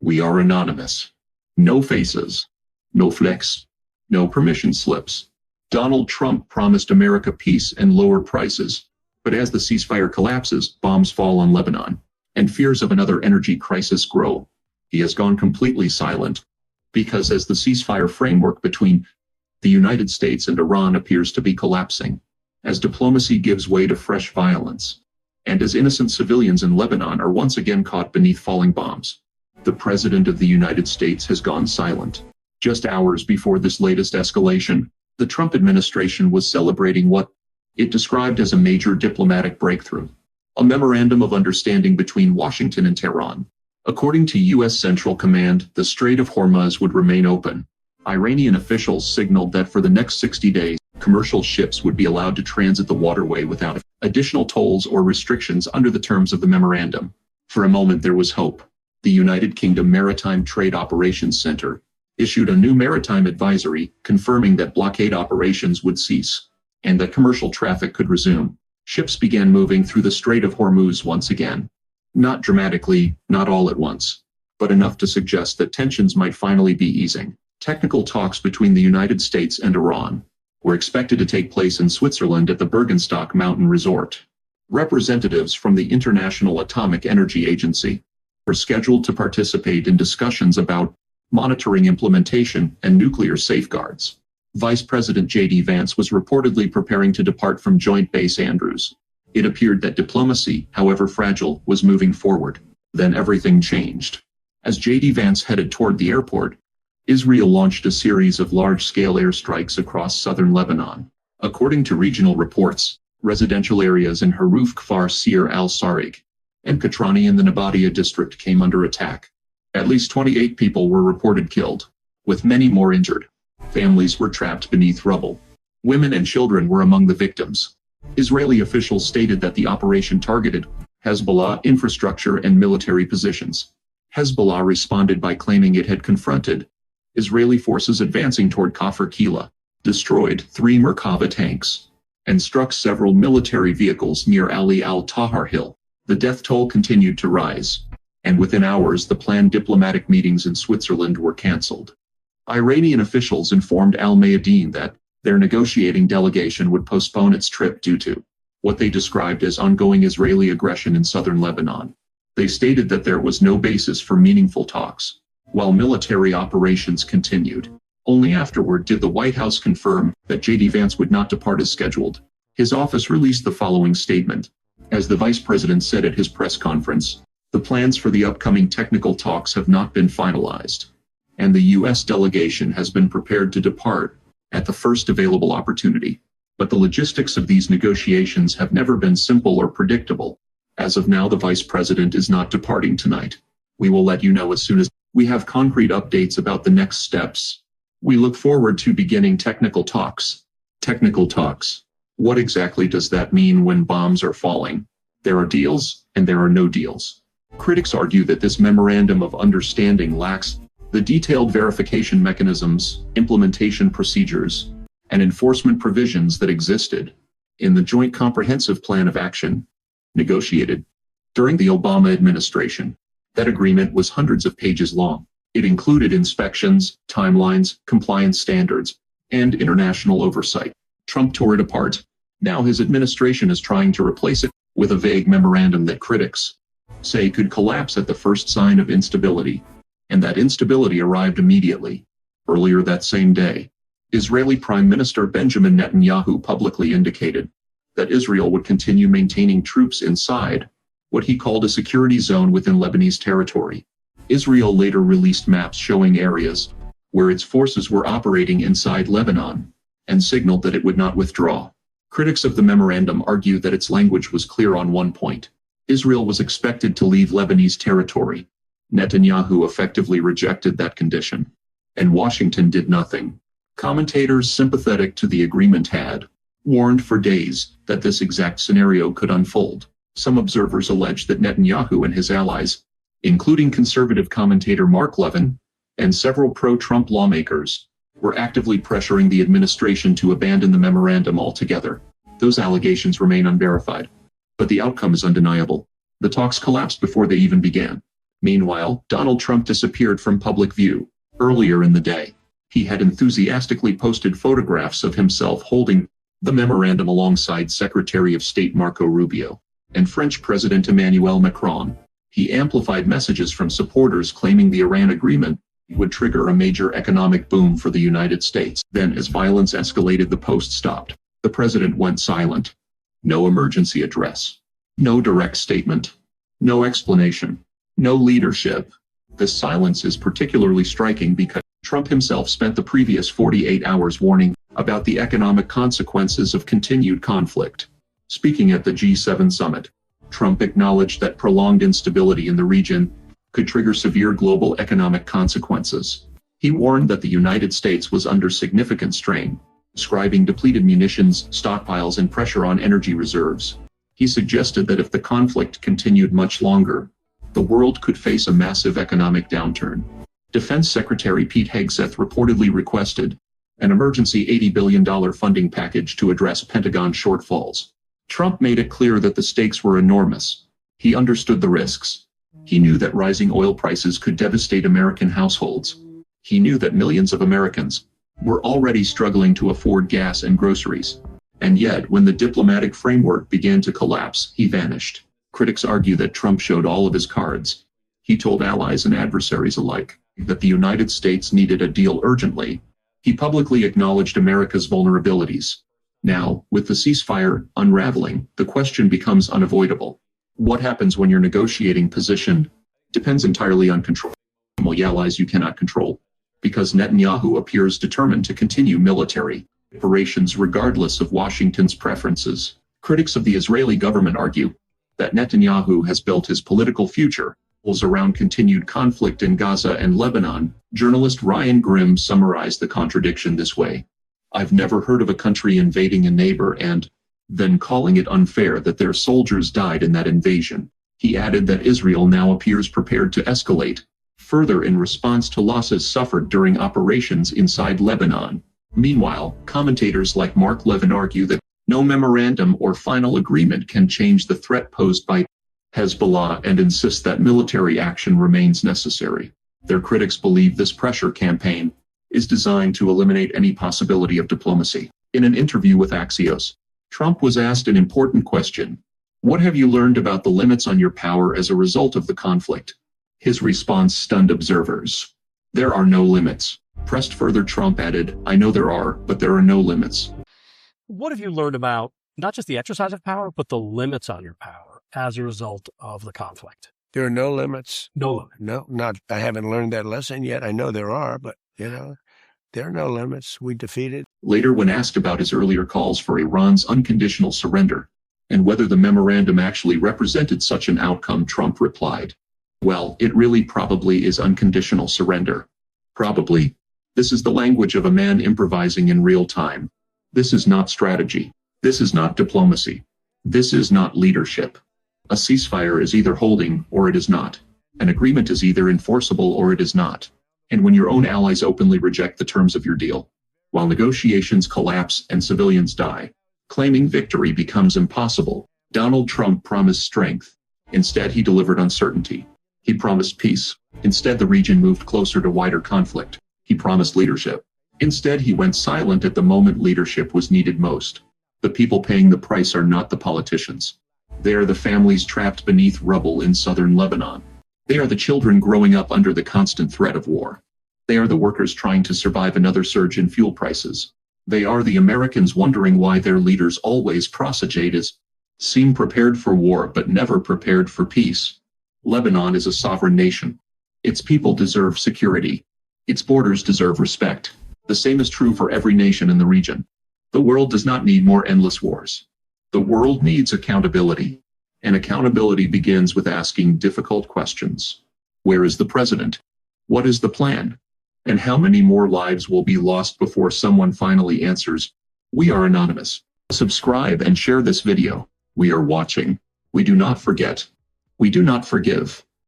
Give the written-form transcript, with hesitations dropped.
We are anonymous. No faces. No flex. No permission slips. Donald Trump promised America peace and lower prices. But as the ceasefire collapses, bombs fall on Lebanon, and fears of another energy crisis grow. He has gone completely silent. Because as the ceasefire framework between the United States and Iran appears to be collapsing, as diplomacy gives way to fresh violence, and as innocent civilians in Lebanon are once again caught beneath falling bombs, the President of the United States has gone silent. Just hours before this latest escalation, the Trump administration was celebrating what it described as a major diplomatic breakthrough, a memorandum of understanding between Washington and Tehran. According to U.S. Central Command, the Strait of Hormuz would remain open. Iranian officials signaled that for the next 60 days, commercial ships would be allowed to transit the waterway without additional tolls or restrictions under the terms of the memorandum. For a moment there was hope. The United Kingdom Maritime Trade Operations Center issued a new maritime advisory confirming that blockade operations would cease and that commercial traffic could resume. Ships began moving through the Strait of Hormuz once again. Not dramatically, not all at once, but enough to suggest that tensions might finally be easing. Technical talks between the United States and Iran were expected to take place in Switzerland at the Bergenstock Mountain Resort. Representatives from the International Atomic Energy Agency were scheduled to participate in discussions about monitoring implementation and nuclear safeguards. Vice President J.D. Vance was reportedly preparing to depart from Joint Base Andrews. It appeared that diplomacy, however fragile, was moving forward. Then everything changed. As J.D. Vance headed toward the airport, Israel launched a series of large-scale airstrikes across southern Lebanon. According to regional reports, residential areas in Haruf Kfar Sir al-Sarig and Katrani in the Nabatia district came under attack. At least 28 people were reported killed, with many more injured. Families were trapped beneath rubble. Women and children were among the victims. Israeli officials stated that the operation targeted Hezbollah infrastructure and military positions. Hezbollah responded by claiming it had confronted Israeli forces advancing toward Kafr Kila, destroyed 3 Merkava tanks, and struck several military vehicles near Ali al-Tahar Hill. The death toll continued to rise, and within hours the planned diplomatic meetings in Switzerland were cancelled. Iranian officials informed al-Mayadeen that their negotiating delegation would postpone its trip due to what they described as ongoing Israeli aggression in southern Lebanon. They stated that there was no basis for meaningful talks, while military operations continued. Only afterward did the White House confirm that J.D. Vance would not depart as scheduled. His office released the following statement. As the vice president said at his press conference, the plans for the upcoming technical talks have not been finalized, and the U.S. delegation has been prepared to depart at the first available opportunity. But the logistics of these negotiations have never been simple or predictable. As of now, the vice president is not departing tonight. We will let you know as soon as we have concrete updates about the next steps. We look forward to beginning technical talks. Technical talks. What exactly does that mean when bombs are falling? There are deals, and there are no deals. Critics argue that this memorandum of understanding lacks the detailed verification mechanisms, implementation procedures, and enforcement provisions that existed in the Joint Comprehensive Plan of Action, negotiated during the Obama administration. That agreement was hundreds of pages long. It included inspections, timelines, compliance standards, and international oversight. Trump tore it apart. Now his administration is trying to replace it with a vague memorandum that critics say could collapse at the first sign of instability. And that instability arrived immediately. Earlier that same day, Israeli Prime Minister Benjamin Netanyahu publicly indicated that Israel would continue maintaining troops inside what he called a security zone within Lebanese territory. Israel later released maps showing areas where its forces were operating inside Lebanon and signaled that it would not withdraw. Critics of the memorandum argue that its language was clear on one point. Israel was expected to leave Lebanese territory. Netanyahu effectively rejected that condition, and Washington did nothing. Commentators sympathetic to the agreement had warned for days that this exact scenario could unfold. Some observers allege that Netanyahu and his allies, including conservative commentator Mark Levin and several pro-Trump lawmakers, were actively pressuring the administration to abandon the memorandum altogether. Those allegations remain unverified, but the outcome is undeniable. The talks collapsed before they even began. Meanwhile, Donald Trump disappeared from public view. Earlier in the day, he had enthusiastically posted photographs of himself holding the memorandum alongside Secretary of State Marco Rubio and French President Emmanuel Macron. He amplified messages from supporters claiming the Iran agreement would trigger a major economic boom for the United States. Then, as violence escalated, the post stopped. The president went silent. No emergency address. No direct statement. No explanation. No leadership. This silence is particularly striking because Trump himself spent the previous 48 hours warning about the economic consequences of continued conflict. Speaking at the G7 summit, Trump acknowledged that prolonged instability in the region could trigger severe global economic consequences. He warned that the United States was under significant strain, describing depleted munitions, stockpiles, and pressure on energy reserves. He suggested that if the conflict continued much longer, the world could face a massive economic downturn. Defense Secretary Pete Hegseth reportedly requested an emergency $80 billion funding package to address Pentagon shortfalls. Trump made it clear that the stakes were enormous. He understood the risks. He knew that rising oil prices could devastate American households. He knew that millions of Americans were already struggling to afford gas and groceries. And yet, when the diplomatic framework began to collapse, he vanished. Critics argue that Trump showed all of his cards. He told allies and adversaries alike that the United States needed a deal urgently. He publicly acknowledged America's vulnerabilities. Now, with the ceasefire unraveling, the question becomes unavoidable. What happens when your negotiating position depends entirely on control? Allies you cannot control, because Netanyahu appears determined to continue military operations regardless of Washington's preferences. Critics of the Israeli government argue that Netanyahu has built his political future around continued conflict in Gaza and Lebanon. Journalist Ryan Grimm summarized the contradiction this way: "I've never heard of a country invading a neighbor and then calling it unfair that their soldiers died in that invasion." He added that Israel now appears prepared to escalate further in response to losses suffered during operations inside Lebanon. Meanwhile, commentators like Mark Levin argue that no memorandum or final agreement can change the threat posed by Hezbollah and insist that military action remains necessary. Their critics believe this pressure campaign is designed to eliminate any possibility of diplomacy. In an interview with Axios, Trump was asked an important question: "What have you learned about the limits on your power as a result of the conflict?" His response stunned observers. "There are no limits." Pressed further, Trump added, "I know there are, but there are no limits." What have you learned about not just the exercise of power, but the limits on your power as a result of the conflict? There are no limits. No limit. No, I haven't learned that lesson yet. I know there are, but, there are no limits. We defeated. Later, when asked about his earlier calls for Iran's unconditional surrender and whether the memorandum actually represented such an outcome, Trump replied, "Well, it really probably is unconditional surrender. Probably. This is the language of a man improvising in real time. This is not strategy. This is not diplomacy. This is not leadership. A ceasefire is either holding or it is not. An agreement is either enforceable or it is not. And when your own allies openly reject the terms of your deal, while negotiations collapse and civilians die, claiming victory becomes impossible." Donald Trump promised strength. Instead, he delivered uncertainty. He promised peace. Instead, the region moved closer to wider conflict. He promised leadership. Instead, he went silent at the moment leadership was needed most. The people paying the price are not the politicians. They are the families trapped beneath rubble in southern Lebanon. They are the children growing up under the constant threat of war. They are the workers trying to survive another surge in fuel prices. They are the Americans wondering why their leaders always proselyte as seem prepared for war but never prepared for peace. Lebanon is a sovereign nation. Its people deserve security. Its borders deserve respect. The same is true for every nation in the region. The world does not need more endless wars. The world needs accountability. And accountability begins with asking difficult questions. Where is the president? What is the plan? And how many more lives will be lost before someone finally answers? We are anonymous. Subscribe and share this video. We are watching. We do not forget. We do not forgive.